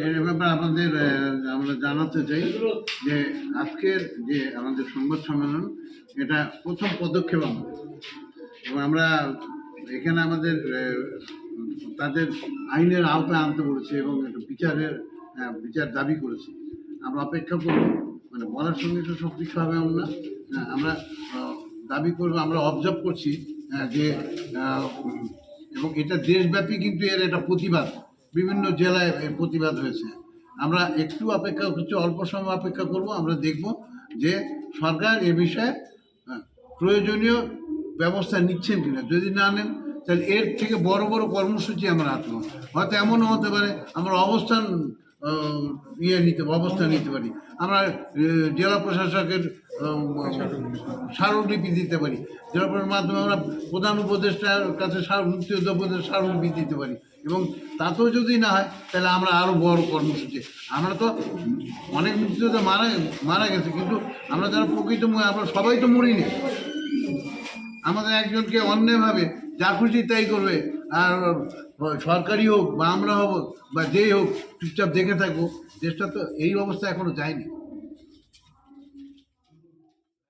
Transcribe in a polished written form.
এর ব্যাপারে আপনাদের আমরা জানাতে চাই যে আজকের যে আমাদের সংবাদ সম্মেলন এটা প্রথম পদক্ষেপ আমাদের, এবং আমরা এখানে আমাদের তাদের আইনের আওতায় আনতে বলেছি এবং বিচার দাবি করেছি। আমরা অপেক্ষা করব, মানে বলার সঙ্গে তো সব কিছু হবে এমন না। আমরা দাবি করব, আমরা অবজার্ভ করছি যে এবং এটা দেশব্যাপী কিন্তু এর একটা প্রতিবাদ, বিভিন্ন জেলায় এর প্রতিবাদ হয়েছে। আমরা একটু অপেক্ষা করছি, অল্প সময় অপেক্ষা করব, আমরা দেখব যে সরকার এ বিষয়ে প্রয়োজনীয় ব্যবস্থা নিচ্ছেন কিনা। যদি না নেন তাহলে এর থেকে বড় বড় কর্মসূচি আমরা আসবো। হয়তো এমনও হতে পারে আমরা অবস্থান নিতে পারি, আমরা জেলা প্রশাসকের স্মারকলিপি দিতে পারি, জেলা প্রশাসনের মাধ্যমে আমরা প্রধান উপদেষ্টার কাছে মুক্তিযোদ্ধা উপদেষ্টা স্মারকলিপি দিতে পারি। এবং তাতেও যদি না হয় তাহলে আমরা আরও বড় কর্মসূচি, আমরা তো অনেক মুক্তিযোদ্ধা মারা গেছে, কিন্তু আমরা যারা প্রকৃত আমরা সবাই তো মরিনি। আমাদের একজনকে অন্যায়ভাবে যা খুশি তাই করবে, আর সরকারি হোক বা আমরা হব বা যেই হোক চুপচাপ দেখে থাকবো, দেশটা তো এই অবস্থা এখনো যায়নি।